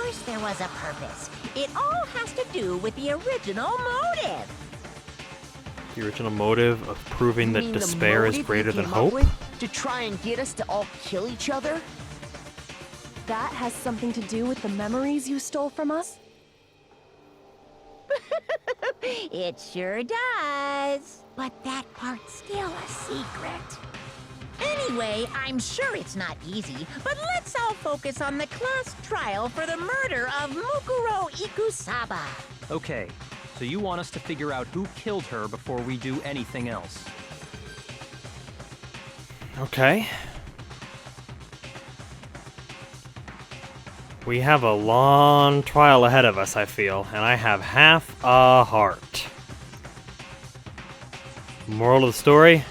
course there was a purpose. It all has to do with the original motive. The original motive of proving that despair is greater than hope? To try and get us to all kill each other? That has something to do with the memories you stole from us? It sure does. But that part's still a secret. Anyway, I'm sure it's not easy, but let's all focus on the class trial for the murder of Mukuro Ikusaba. Okay, so you want us to figure out who killed her before we do anything else. Okay. We have a long trial ahead of us, I feel, and I have half a heart. Moral of the story?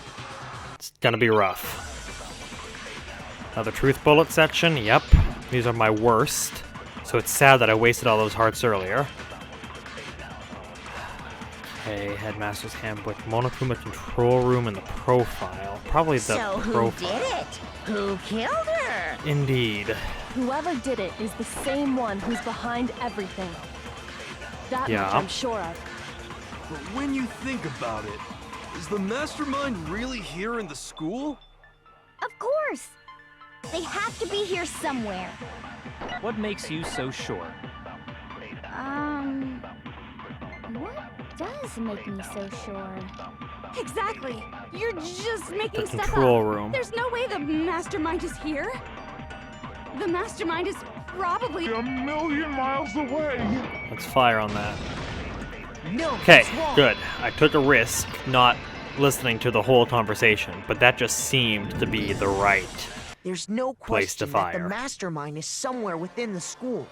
It's gonna be rough. Another truth bullet section? Yep. These are my worst. So it's sad that I wasted all those hearts earlier. Okay, Headmaster's Handbook, Monokuma Control Room, and the profile. Probably the So who profile. did it? Who killed her? Indeed. Whoever did it is the same one who's behind everything. That Yeah. much I'm sure of. But when you think about it, is the mastermind really here in the school? Of course! They have to be here somewhere. What makes you so sure? What does make me so sure? Exactly. You're just making The stuff control up. room. There's no way the mastermind is here. The mastermind is probably A million miles away. Let's fire on that. No, Okay, that's wrong. good. I took a risk not listening to the whole conversation, but that just seemed to be the right. There's no Place to question that the fire. mastermind is somewhere within the school.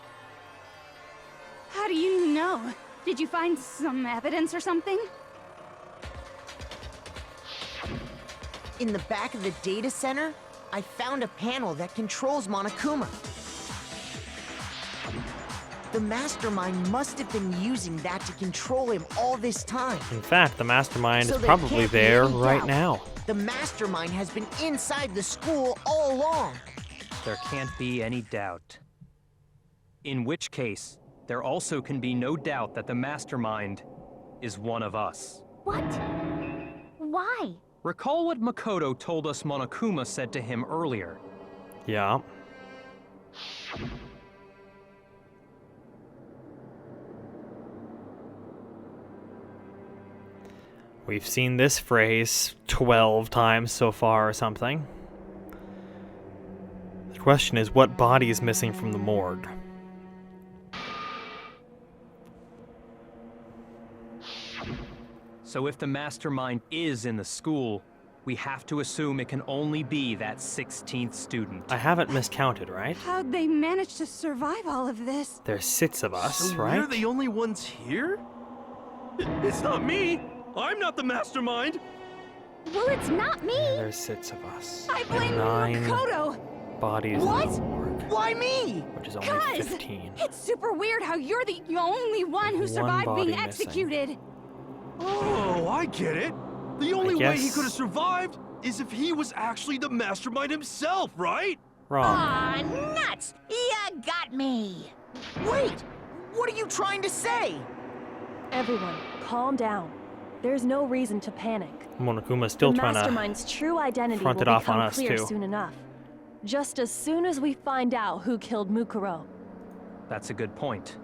How do you know? Did you find some evidence or something? In the back of the data center, I found a panel that controls Monokuma. The mastermind must have been using that to control him all this time. In fact, the mastermind So is there probably can't be there any right doubt. now. The mastermind has been inside the school all along. There can't be any doubt. In which case, there also can be no doubt that the mastermind is one of us. What? Why? Recall what Makoto told us Monokuma said to him earlier. Yeah. We've seen this phrase 12 times so far or something. The question is, what body is missing from the morgue? So if the mastermind is in the school, we have to assume it can only be that 16th student. I haven't miscounted, right? How'd they manage to survive all of this? There's 6 of us, So right? we're the only ones here? It's not me! I'm not the mastermind! Well, it's not me! There's 6 of us. I blame And 9 Makoto! bodies What? in the morgue, Why me? which is only Guys, 15. it's super weird how you're the only one who One survived body being missing. executed. Oh, I get it! The only way he guess- could have survived is if he was actually the mastermind himself, right? Wrong. Aw, nuts! You got me! Wait! What are you trying to say? Everyone, calm down. There's no reason to panic. Monokuma's still the trying to... mastermind's true identity front will it off on become us, clear too. soon enough. Just as soon as we find out who killed Mukuro. That's a good point.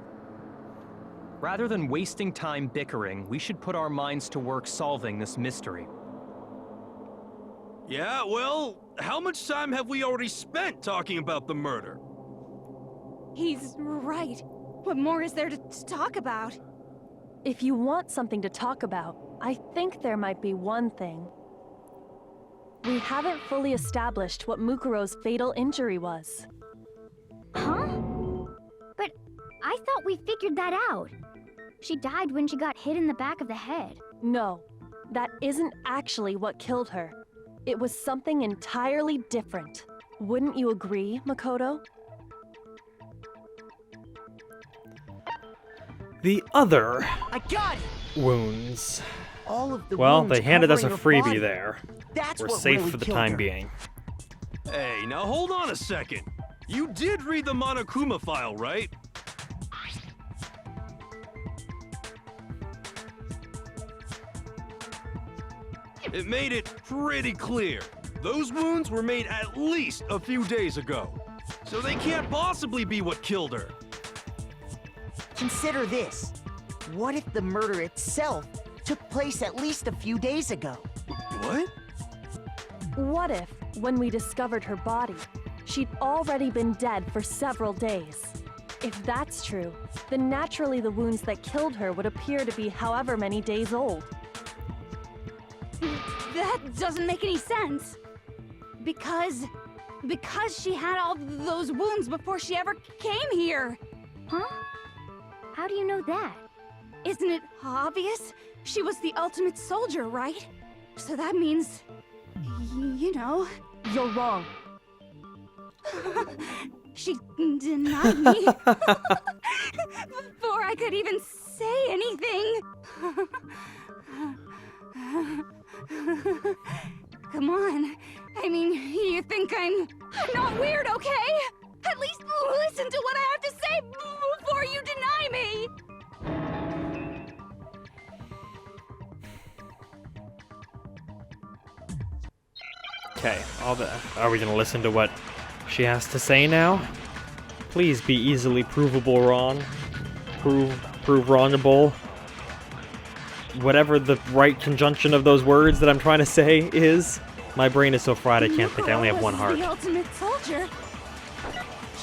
Rather than wasting time bickering, we should put our minds to work solving this mystery. Yeah, well, how much time have we already spent talking about the murder? He's right. What more is there to talk about? If you want something to talk about, I think there might be one thing. We haven't fully established what Mukuro's fatal injury was. Huh? But I thought we figured that out. She died when she got hit in the back of the head. No, that isn't actually what killed her. It was something entirely different. Wouldn't you agree, Makoto? The other I got it! wounds. All of the Well, wounds they handed us a covering her freebie body. there. That's We're what safe really for the killed time her. being. Hey, now hold on a second. You did read the Monokuma file, right? It made it pretty clear. Those wounds were made at least a few days ago. So they can't possibly be what killed her. Consider this. What if the murder itself took place at least a few days ago? What? What if, when we discovered her body, she'd already been dead for several days? If that's true, then naturally the wounds that killed her would appear to be however many days old. That doesn't make any sense. Because she had all those wounds before she ever came here. Huh? How do you know that? Isn't it obvious? She was the ultimate soldier, right? So that means, you know. You're wrong. She denied me before I could even say anything. Come on. I mean, you think I'm not weird, okay? At least listen to what I have to say before you deny me. Okay, are we gonna listen to what she has to say now? Please be easily provable wrong. Prove wrongable. Whatever the right conjunction of those words that I'm trying to say is. My brain is so fried I can't think. I only have one heart. The ultimate soldier.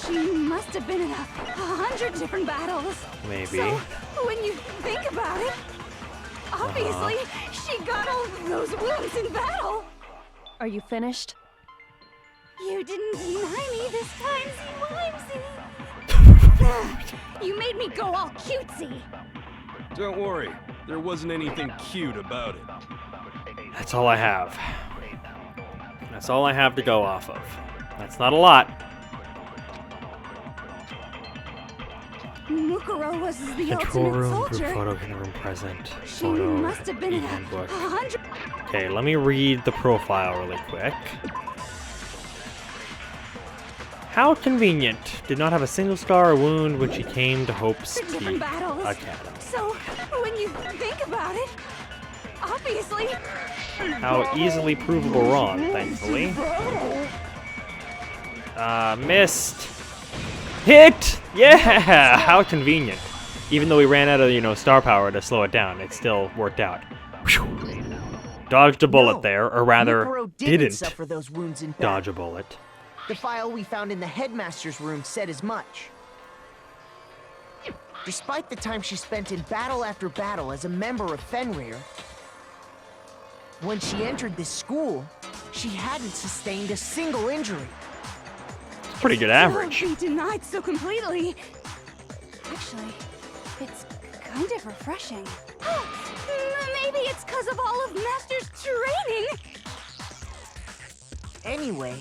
She must have been in 100 different battles. Maybe. So, when you think about it, obviously, she got all those wounds in battle. Are you finished? You didn't deny me this time, Wimsey. You made me go all cutesy. Don't worry, there wasn't anything cute about it. That's all I have. That's all I have to go off of. That's not a lot. Mukuro was the Control ultimate room, soldier. group photo, hidden room present. She Photo, must have been in handbook. 100. Okay, let me read the profile really quick. How convenient. Did not have a single scar or wound when she came to Hope's Different Peak battles. Academy. So, when you think about it, obviously. How easily provable wrong, thankfully. Missed. Hit! Yeah! How convenient. Even though we ran out of, star power to slow it down, it still worked out. Whew. Dodged a bullet there, or rather, Mukuro didn't suffer those wounds in dodge battle. a bullet. The file we found in the headmaster's room said as much. Despite the time she spent in battle after battle as a member of Fenrir, when she entered this school, she hadn't sustained a single injury. Pretty good average. Be denied so completely. Actually, it's kind of refreshing. Maybe it's because of all of Master's training. Anyway,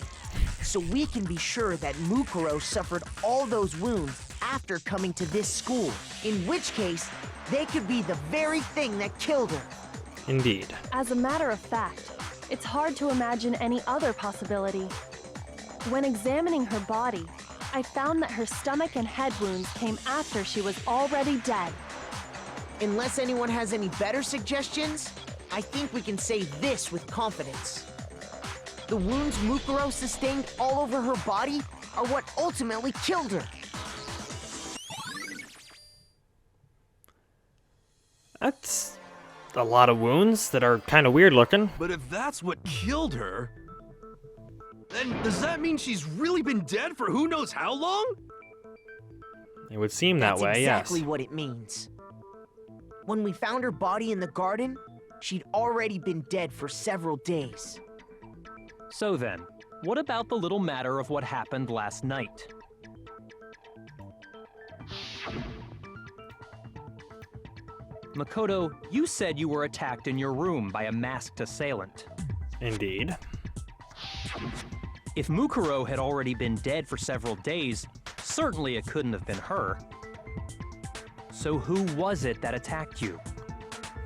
so we can be sure that Mukuro suffered all those wounds after coming to this school, in which case, they could be the very thing that killed her. Indeed. As a matter of fact, it's hard to imagine any other possibility. When examining her body, I found that her stomach and head wounds came after she was already dead. Unless anyone has any better suggestions, I think we can say this with confidence. The wounds Mukuro sustained all over her body are what ultimately killed her. That's a lot of wounds that are kind of weird looking. But if that's what killed her, then does that mean she's really been dead for who knows how long? It would seem that That's way, exactly yes. what it means. When we found her body in the garden, she'd already been dead for several days. So then, what about the little matter of what happened last night? Makoto, you said you were attacked in your room by a masked assailant. Indeed. If Mukuro had already been dead for several days, certainly it couldn't have been her. So who was it that attacked you?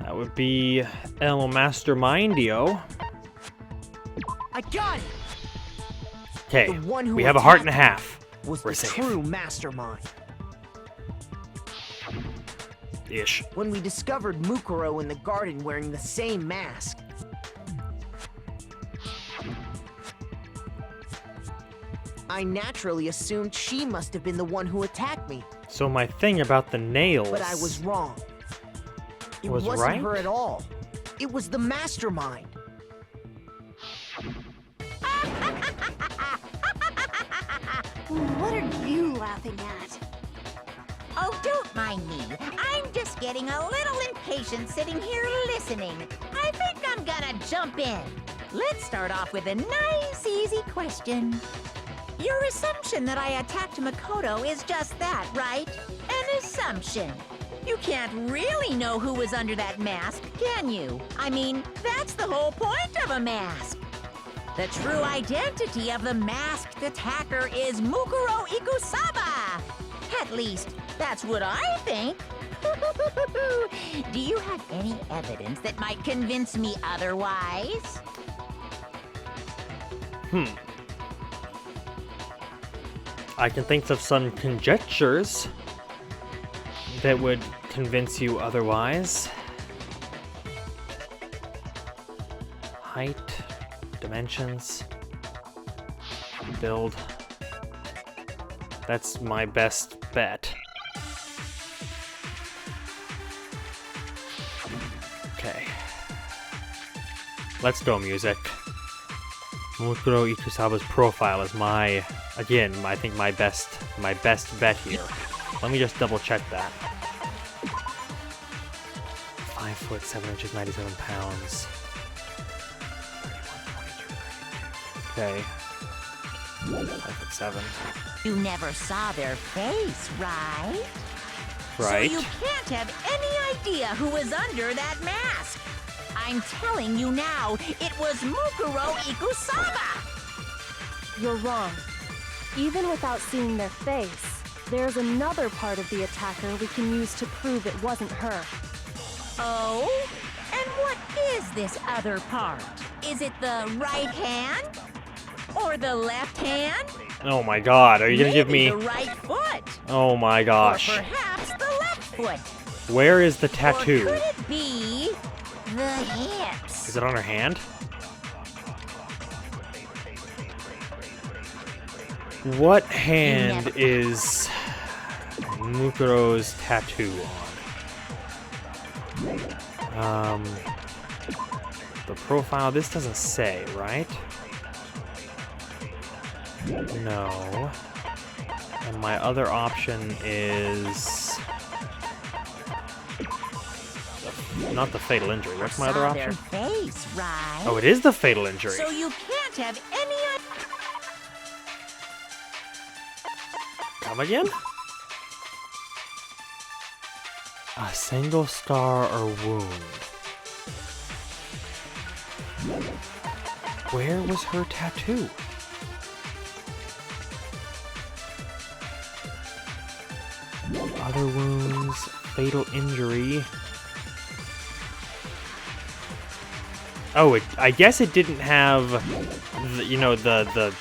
That would be El Mastermindio. I got it! Okay, The one who we have a heart and a attacked half. Was We're the safe. true mastermind. Ish. When we discovered Mukuro in the garden wearing the same mask, I naturally assumed she must have been the one who attacked me, So my thing about the nails... but I was wrong. It Was wasn't right? her at all. It was the mastermind. What are you laughing at? Oh, don't mind me. I'm just getting a little impatient sitting here listening. I think I'm gonna jump in. Let's start off with a nice, easy question. Your assumption that I attacked Mukuro is just that, right? An assumption. You can't really know who was under that mask, can you? I mean, that's the whole point of a mask. The true identity of the masked attacker is Mukuro Ikusaba. At least, that's what I think. Do you have any evidence that might convince me otherwise? I can think of some conjectures that would convince you otherwise. Height, dimensions, build. That's my best bet. Okay. Let's go, music. Mukuro Ikusaba's profile is my, again, I think my best bet here. Let me just double check that. 5 foot 7 inches, 97 pounds. 31, 22, 32. Okay. 5 foot 7. You never saw their face, right? Right. So you can't have any idea who was under that mask. I'm telling you now, it was Mukuro Ikusaba! You're wrong. Even without seeing their face, there's another part of the attacker we can use to prove it wasn't her. Oh? And what is this other part? Is it the right hand? Or the left hand? Oh my god, are you gonna give me... Maybe the right foot? Oh my gosh. Or perhaps the left foot? Where is the tattoo? Or could it be the hips? Is it on her hand? What hand is Mukuro's tattoo on? The profile, this doesn't say, right? No. And my other option is... not the fatal injury. What's my other Saw option? their face, right? Oh, it is the fatal injury. So you can't have any Come again? A single scar or wound. Where was her tattoo? Other wounds, fatal injury. Oh, I guess it didn't have,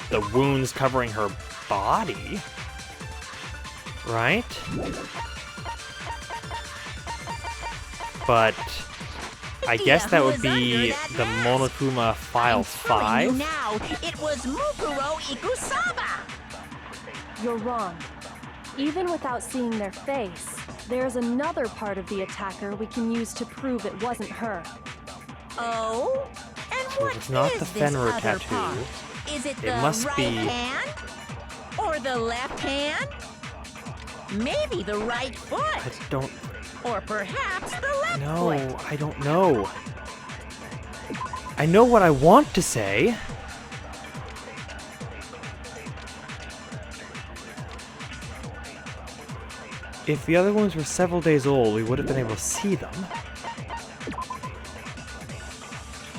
the wounds covering her body, right? But I guess that would be the Monokuma File 5. Now, it was Mukuro Ikusaba. You're wrong. Even without seeing their face, there's another part of the attacker we can use to prove it wasn't her. Oh? And So what it's not is the this Fenrir other tattoo. part? Is it the must right be- hand? Or the left hand? Maybe the right foot? I don't Or perhaps the left know. foot? I don't know. I know what I want to say. If the other ones were several days old, we would have been able to see them.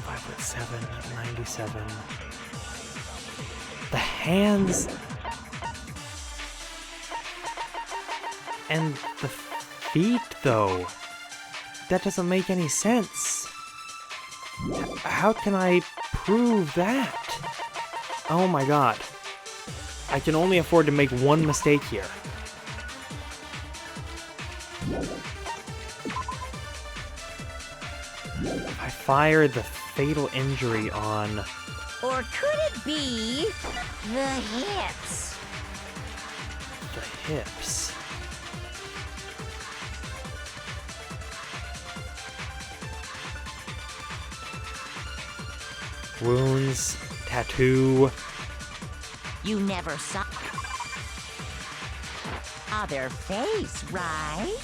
5'7", 97. The hands and the feet, though. That doesn't make any sense. How can I prove that? Oh my god. I can only afford to make one mistake here. If I fire the fatal injury on Or could it be the hips? The hips. Wounds, tattoo. You never saw their face, right?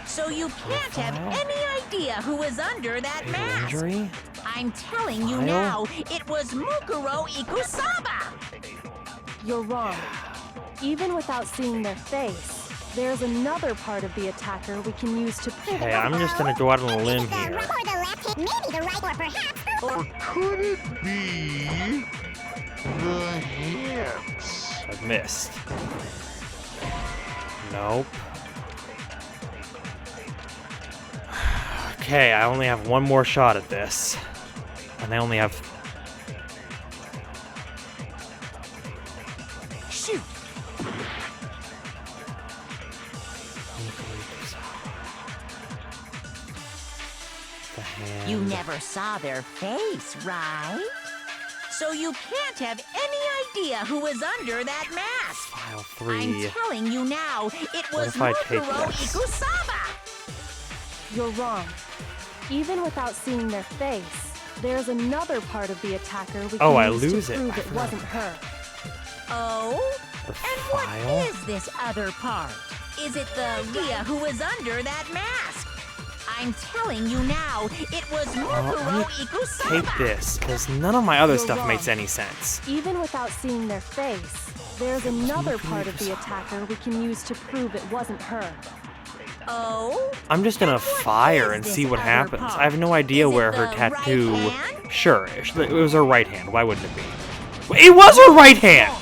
So you can't have any idea who was under that Fatal mask. injury? I'm telling you Kyle? now, it was Mukuro Ikusaba. You're wrong. Even without seeing their face, there's another part of the attacker we can use to prove Okay, I'm just gonna go out on a limb here. Or the left hip, maybe the right, or perhaps. Or could it be the hips? I've missed. Nope. Okay, I only have one more shot at this. And I only have... Shoot! The hand. You never saw their face, right? So you can't have any idea who was under that mask. File I'm 3. telling you now, it What was if I take Mukuro this? Ikusaba. You're wrong. Even without seeing their face, there's another part of the attacker we Oh, can I use lose to it. prove I it forgot. wasn't her. Oh? The And file? what is this other part? Is it the idea who was under that mask? I'm telling you now, it was Mukuro Ikusaba. Take this, because none of my other You're stuff wrong. makes any sense. Even without seeing their face, there's another part of the attacker we can use to prove it wasn't her. Oh? I'm just gonna And what fire is and this see what other happens. part? I have no idea Is it where her the tattoo... right hand? Sure, it was her right hand. Why wouldn't it be? It was her right hand!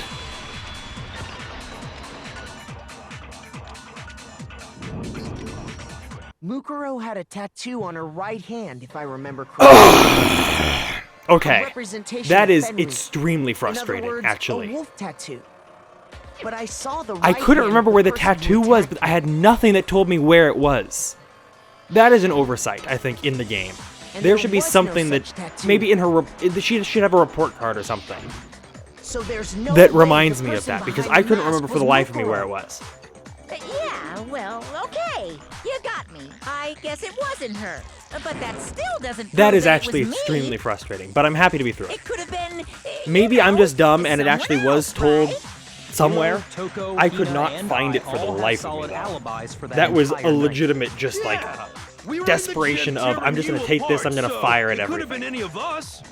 Mukuro had a tattoo on her right hand, if I remember correctly. A Okay, representation that of is Fenrir. extremely In frustrating, other words, actually. a wolf tattoo. But I saw the I right couldn't hand remember of where the person who tattoo was, attacked but I had nothing that told me where it was. That is an oversight, I think, in the game. And There there should be was no something that such tattoo. maybe in her she should have a report card or something So there's no that way reminds the me of person that, because behind I the couldn't mask remember for was the life of me Mukuro. where it was. Yeah, well, okay. You got me. I guess it wasn't her. But that still doesn't That prove is that it actually was me. extremely frustrating, but I'm happy to be through it. It could have been. Maybe I'm just dumb and it actually was told Right? somewhere. Toko, I could Ina, not and find I it for the all have life of me, solid though. alibis for That was entire a night. legitimate, just like, We were in the desperation gym of, I'm just tearing gonna you take this, I'm apart, gonna so fire at it could have everything. been any of us.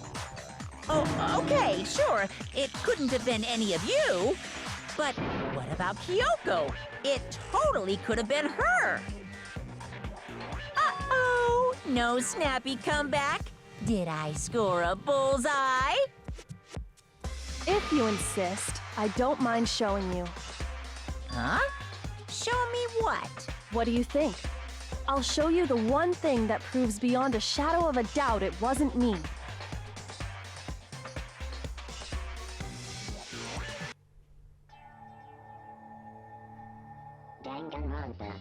Oh, okay, sure. It couldn't have been any of you. But what about Kyoko? It totally could have been her. Uh-oh, no snappy comeback. Did I score a bullseye? If you insist, I don't mind showing you. Huh? Show me what? What do you think? I'll show you the one thing that proves beyond a shadow of a doubt it wasn't me. Danganronpa.